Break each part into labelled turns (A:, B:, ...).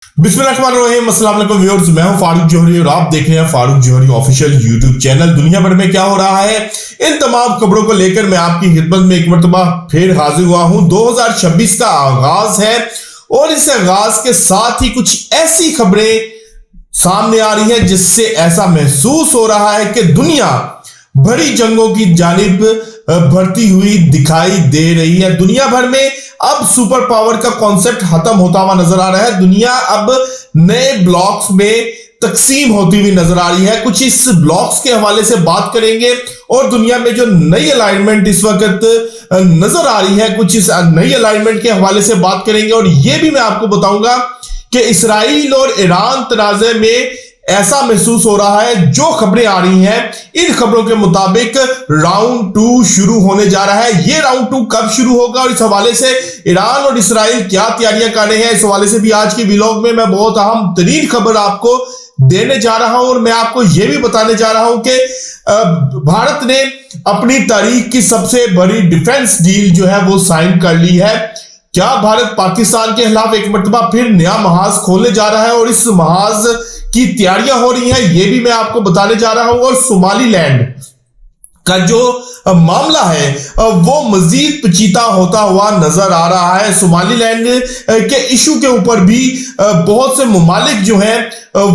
A: बिस्मिल्लाहिर्रहमानिर्रहीम, अस्सलाम वालेकुम व्यूअर्स, मैं हूं फारूक जौहरी और आप देख रहे हैं फारूक जौहरी ऑफिशियल यूट्यूब चैनल। दुनिया भर में क्या हो रहा है, इन तमाम खबरों को लेकर मैं आपकी खिदमत में एक मरतबा फिर हाजिर हुआ हूं। 2026 का आगाज है और इस आगाज के साथ ही कुछ ऐसी खबरें सामने आ रही है जिससे ऐसा महसूस हो रहा है कि दुनिया बड़ी जंगों की जानिब बढ़ती हुई दिखाई दे रही है। दुनिया भर में अब सुपर पावर का कॉन्सेप्ट खत्म होता हुआ नजर आ रहा है। दुनिया अब नए ब्लॉक्स में तकसीम होती हुई नजर आ रही है। कुछ इस ब्लॉक्स के हवाले से बात करेंगे और दुनिया में जो नई अलाइनमेंट इस वक्त नजर आ रही है, कुछ इस नई अलाइनमेंट के हवाले से बात करेंगे। और यह भी मैं आपको बताऊंगा कि इसराइल और ईरान तनाज़े में ऐसा महसूस हो रहा है, जो खबरें आ रही हैं इन खबरों के मुताबिक राउंड 2 शुरू होने जा रहा है। ये राउंड 2 कब शुरू होगा और इस हवाले से ईरान और इसराइल क्या तैयारियां कर रहे हैं, इस हवाले से भी आज के व्लॉग में मैं बहुत अहम तरीन खबर आपको देने जा रहा हूं। और मैं आपको यह भी बताने जा रहा हूं कि भारत ने अपनी तारीख की सबसे बड़ी डिफेंस डील जो है वो साइन कर ली है। क्या भारत पाकिस्तान के खिलाफ एक मरतबा फिर नया महाज खोलने जा रहा है और इस महाज की तैयारियां हो रही हैं, यह भी मैं आपको बताने जा रहा हूं। और सोमालीलैंड का जो मामला है वो मजीद पेचीदा होता हुआ नजर आ रहा है। सोमालीलैंड के इशू के ऊपर भी बहुत से ममालिक जो हैं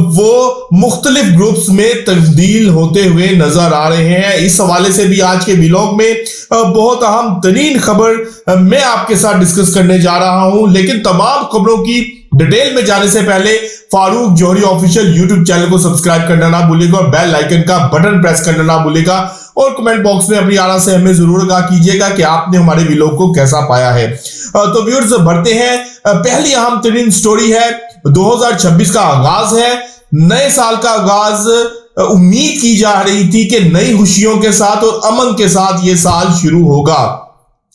A: वो मुख्तलिफ ग्रुप्स में तब्दील होते हुए नजर आ रहे हैं। इस हवाले से भी आज के व्लॉग में बहुत अहम तरीन खबर मैं आपके साथ डिस्कस करने जा रहा हूं। लेकिन तमाम खबरों की डिटेल में जाने से पहले फारूक जौहरी ऑफिशियल यूट्यूब चैनल को सब्सक्राइब करना ना भूलिएगा और बेल आइकन का बटन प्रेस करना ना भूलिएगा और कमेंट बॉक्स में अपनी आरा से हमें जरूर आगाह कीजिएगा कि आपने हमारे व्लॉग को कैसा पाया है। तो व्यूअर्स बढ़ते हैं। पहली अहम तरीन स्टोरी है, 2026 का आगाज है, नए साल का आगाज। उम्मीद की जा रही थी कि नई खुशियों के साथ और अमन के साथ ये साल शुरू होगा,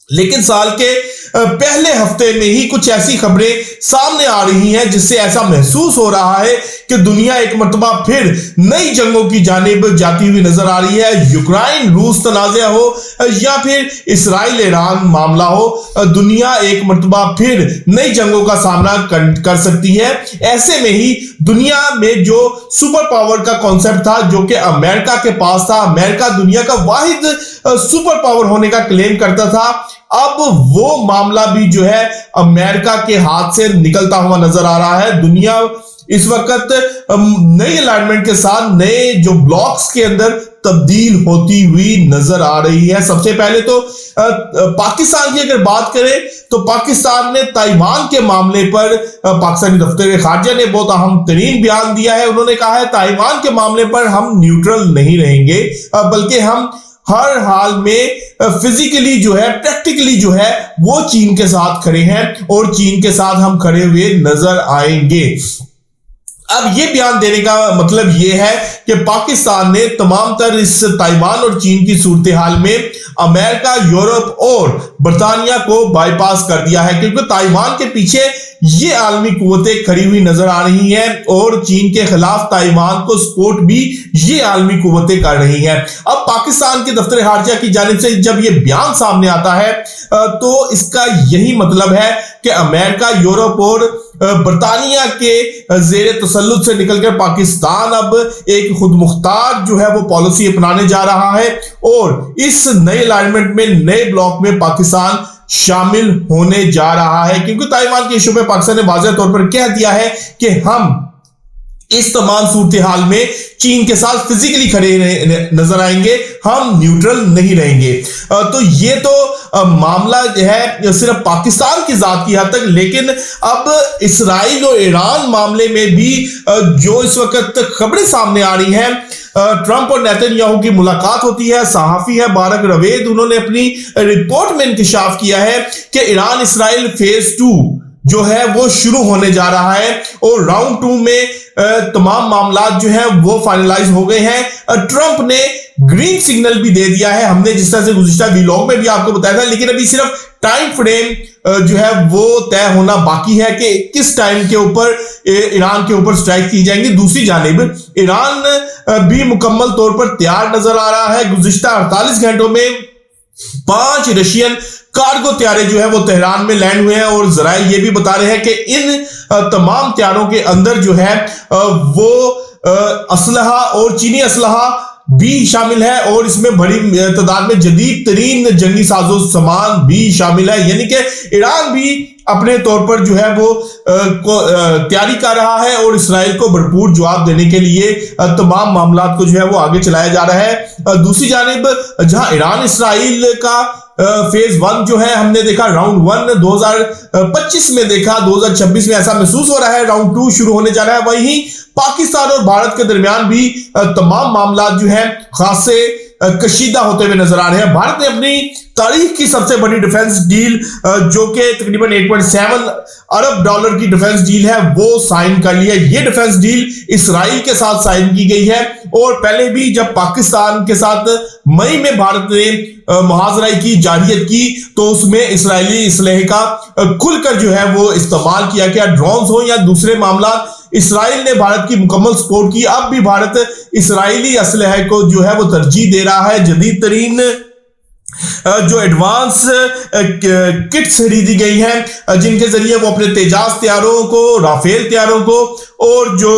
A: लेकिन साल के पहले हफ्ते में ही कुछ ऐसी खबरें सामने आ रही हैं जिससे ऐसा महसूस हो रहा है कि दुनिया एक मरतबा फिर नई जंगों की जानिब जाती हुई नजर आ रही है। यूक्रेन रूस तनाज़ा हो या फिर इसराइल ईरान मामला हो, दुनिया एक मरतबा फिर नई जंगों का सामना कर सकती है। ऐसे में ही दुनिया में जो सुपर पावर का कॉन्सेप्ट था, जो कि अमेरिका के पास था, अमेरिका दुनिया का वाहिद सुपर पावर होने का क्लेम करता था, अब वो मामला भी जो है अमेरिका के हाथ से निकलता हुआ नजर आ रहा है। दुनिया इस वक्त नई अलाइनमेंट के साथ नए जो ब्लॉक्स के अंदर तब्दील होती हुई नजर आ रही है। सबसे पहले तो पाकिस्तान की अगर बात करें तो पाकिस्तान ने ताइवान के मामले पर पाकिस्तानी दफ्तर खारजा ने बहुत अहम तरीन बयान दिया है। उन्होंने कहा है ताइवान के मामले पर हम न्यूट्रल नहीं रहेंगे, बल्कि हम हर हाल में फिजिकली जो है, प्रैक्टिकली जो है वो चीन के साथ खड़े हैं और चीन के साथ हम खड़े हुए नजर आएंगे। अब ये बयान देने का मतलब ये है कि पाकिस्तान ने तमाम तर इस ताइवान और चीन की सूरत हाल में अमेरिका, यूरोप और बरतानिया को बाईपास कर दिया है, क्योंकि ताइवान के पीछे ये आलमी कुव्वतें खड़ी हुई नजर आ रही हैं और चीन के खिलाफ ताइवान को सपोर्ट भी ये आलमी कुव्वतें कर रही हैं। अब पाकिस्तान के दफ्तर खारजा की जानिब से जब ये बयान सामने आता है तो इसका यही मतलब है कि अमेरिका, यूरोप और बरतानिया के जेर तसल्लुत से निकलकर पाकिस्तान अब एक खुद मुख्तार जो है वो पॉलिसी अपनाने जा रहा है और इस नए अलाइनमेंट में, नए ब्लॉक में पाकिस्तान शामिल होने जा रहा है। क्योंकि ताइवान के इशू में पाकिस्तान ने वाज़ेह तौर पर कह दिया है कि हम इस तमाम सूरत हाल में चीन के साथ फिजिकली खड़े नजर आएंगे, हम न्यूट्रल नहीं रहेंगे। तो ये तो मामला जो है सिर्फ पाकिस्तान की जात की हद तक, लेकिन अब इसराइल और ईरान मामले में भी जो इस वक्त खबरें सामने आ रही हैं, ट्रंप और नेतन्याहू की मुलाकात होती है। सहाफी है बारक रवेद, उन्होंने अपनी रिपोर्ट में इंकशाफ किया है कि ईरान इसराइल फेज 2 जो है वो शुरू होने जा रहा है और राउंड 2 में तमाम मामला जो है वो फाइनलाइज हो गए हैं। ट्रंप ने ग्रीन सिग्नल भी दे दिया है, हमने जिस तरह से गुज़िश्ता व्लॉग में भी आपको बताया था, लेकिन अभी सिर्फ टाइम फ्रेम जो है वो तय होना बाकी है कि किस टाइम के ऊपर ईरान के ऊपर स्ट्राइक की जाएंगी। दूसरी जानिब ईरान भी मुकम्मल तौर पर तैयार नजर आ रहा है। गुज़िश्ता 48 घंटों में 5 रशियन कार्गो त्यारे जो है वो तेहरान में लैंड हुए हैं और जराए ये भी बता रहे हैं कि इन तमाम त्यारों के अंदर जो है वो असलहा और चीनी असलहा भी शामिल है और इसमें बड़ी तादाद में जदीद तरीन जंगी साजो सामान भी शामिल है। यानी कि ईरान भी अपने तौर पर जो है वो तैयारी कर रहा है और इसराइल को भरपूर जवाब देने के लिए तमाम मामला को जो है वो आगे चलाया जा रहा है। दूसरी जानिब जहां ईरान इसराइल का फेज 1 जो है हमने देखा राउंड 1 2025 में देखा, 2026 में ऐसा महसूस हो रहा है राउंड 2 शुरू होने जा रहा है। वहीं पाकिस्तान और भारत के दरमियान भी तमाम मामला जो है खासे कशीदा होते हुए नजर आ रहे हैं। भारत ने अपनी तारीख की सबसे बड़ी डिफेंस डील जो कि तकरीबन 8.7 अरब डॉलर की डिफेंस डील है वो साइन कर लिया। ये डिफेंस डील इसराइल के साथ साइन की गई है और पहले भी जब पाकिस्तान के साथ मई में भारत ने मुहाजरा की जारियत की तो उसमें इसराइली इसलहे का खुलकर जो है वो इस्तेमाल किया गया। ड्रोन्स हो या दूसरे मामला, इसराइल ने भारत की मुकम्मल सपोर्ट की। अब भी भारत इसराइली असलहे को जो है वो तरजीह दे रहा है। जदीद तरीन जो एडवांस किट्स खरीदी गई हैं जिनके जरिए वो अपने तेजाज तैयारों को, राफेल तैयारों को और जो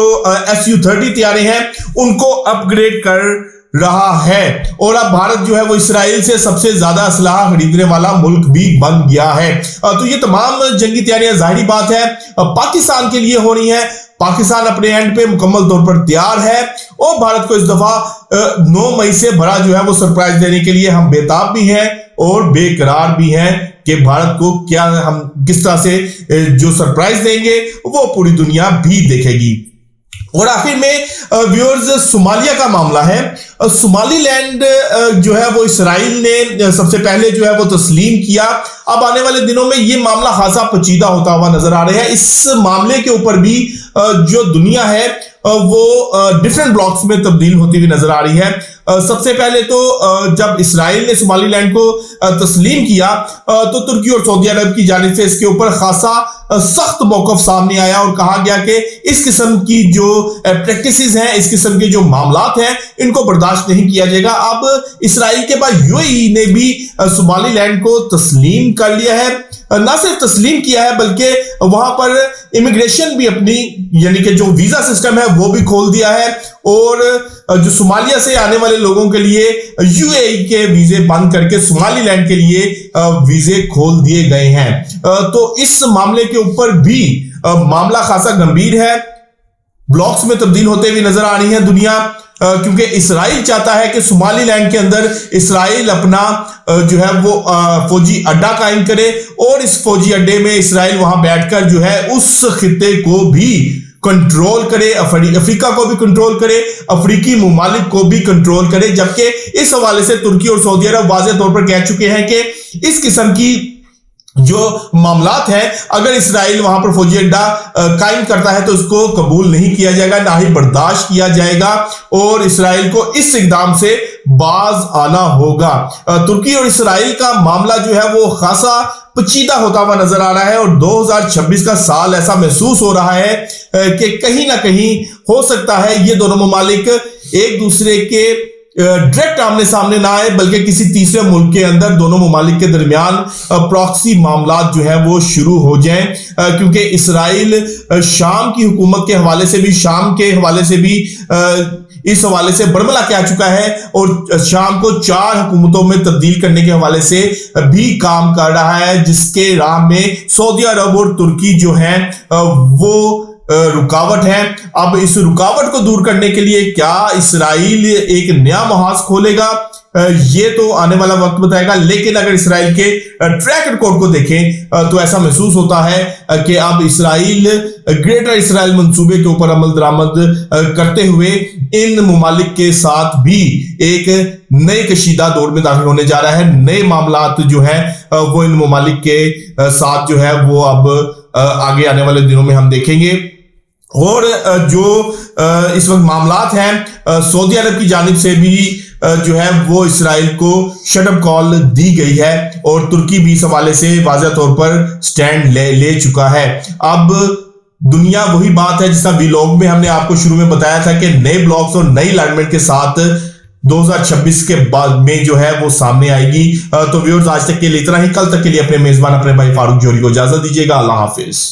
A: Su-30 तैयारे हैं उनको अपग्रेड कर रहा है। और अब भारत जो है वो इसराइल से सबसे ज्यादा असलाह खरीदने वाला मुल्क भी बन गया है। तो ये तमाम जंगी तैयारियां जाहिर बात है पाकिस्तान के लिए हो रही हैं। पाकिस्तान अपने एंड पे मुकम्मल तौर पर तैयार है और भारत को इस दफा 9 मई से बड़ा जो है वो सरप्राइज देने के लिए हम बेताब भी हैं और बेकरार भी हैं कि भारत को क्या हम किस तरह से जो सरप्राइज देंगे वो पूरी दुनिया भी देखेगी। और आखिर में व्यूअर्स सोमालिया का मामला है। सोमालीलैंड जो है वो इसराइल ने सबसे पहले जो है वो तस्लीम किया। अब आने वाले दिनों में ये मामला खासा पेचीदा होता हुआ नजर आ रहा है। इस मामले के ऊपर भी जो दुनिया है वो डिफरेंट ब्लॉक्स में तब्दील होती हुई नजर आ रही है। सबसे पहले तो जब इसराइल ने सोमालीलैंड को तस्लीम किया तो तुर्की और सऊदी अरब की जानिब से इसके ऊपर खासा सख्त मौकफ सामने आया और कहा गया कि इस किस्म की जो प्रैक्टिसेस हैं, इस किस्म के जो मामलात हैं, इनको बर्दाश्त नहीं किया जाएगा। अब इसराइल के बाद यूएई ने भी सोमालीलैंड को तस्लीम कर लिया है। ना सिर्फ तस्लीम किया है बल्कि वहां पर इमिग्रेशन भी अपनी यानी कि जो वीजा सिस्टम है वो भी खोल दिया है और जो सोमालिया से आने वाले लोगों के लिए यूएई के वीजे बंद करके सोमालीलैंड के लिए वीजे खोल दिए गए हैं। तो इस मामले के ऊपर भी मामला खासा गंभीर है। ब्लॉक्स में तब्दील होते हुए नजर आ रही है दुनिया क्योंकि इसराइल चाहता है कि सोमालीलैंड के अंदर इसराइल अपना जो है वो फौजी अड्डा कायम करे और इस फौजी अड्डे में इसराइल वहां बैठकर जो है उस खित्ते को भी कंट्रोल करे, अफ्रीका को भी कंट्रोल करे, अफ्रीकी मुमालिक को भी कंट्रोल करे। जबकि इस हवाले से तुर्की और सऊदी अरब वाज़ेह तौर पर कह चुके हैं कि इस किस्म की जो मामलात हैं अगर इसराइल वहां पर फौजी अड्डा कायम करता है तो उसको कबूल नहीं किया जाएगा, ना ही बर्दाश्त किया जाएगा और इसराइल को इस इकदाम से बाज आना होगा। तुर्की और इसराइल का मामला जो है वो खासा पेचीदा होता हुआ नजर आ रहा है और 2026 का साल ऐसा महसूस हो रहा है कि कहीं ना कहीं हो सकता है ये दोनों ममालिक एक दूसरे के डायरेक्ट आमने सामने ना आए बल्कि किसी तीसरे मुल्क के अंदर दोनों ममालिक के दरमियान प्रॉक्सी मामलात जो है वो शुरू हो जाएं क्योंकि इसराइल शाम की हुकूमत के हवाले से भी, शाम के हवाले से भी इस हवाले से बरमला कह चुका है और शाम को 4 हुकूमतों में तब्दील करने के हवाले से भी काम कर रहा है जिसके राह में सऊदी अरब और तुर्की जो है वो रुकावट है। अब इस रुकावट को दूर करने के लिए क्या इसराइल एक नया महाज खोलेगा ये तो आने वाला वक्त बताएगा। लेकिन अगर इसराइल के ट्रैक रिकॉर्ड को देखें तो ऐसा महसूस होता है कि अब इसराइल ग्रेटर इसराइल मंसूबे के ऊपर अमल दरामद करते हुए इन मुमालिक के साथ भी एक नए कशीदा दौर में दाखिल होने जा रहा है। नए मामलात जो है वो इन मुमालिक के साथ जो है वो अब आगे आने वाले दिनों में हम देखेंगे। और जो इस वक्त मामलात हैं सऊदी अरब की जानिब से भी जो है वो इसराइल को शटअप कॉल दी गई है और तुर्की भी इस हवाले से वाज़ेह तौर पर स्टैंड ले चुका है। अब दुनिया वही बात है जिसका व्लॉग में हमने आपको शुरू में बताया था कि नए ब्लॉक्स और नई अलाइनमेंट के साथ 2026 के बाद में जो है वो सामने आएगी। तो व्यूअर्स, आज तक के लिए इतना ही। कल तक के लिए अपने मेजबान अपने भाई फारूक जौहरी को इजाजत दीजिएगा। अल्लाह हाफिज।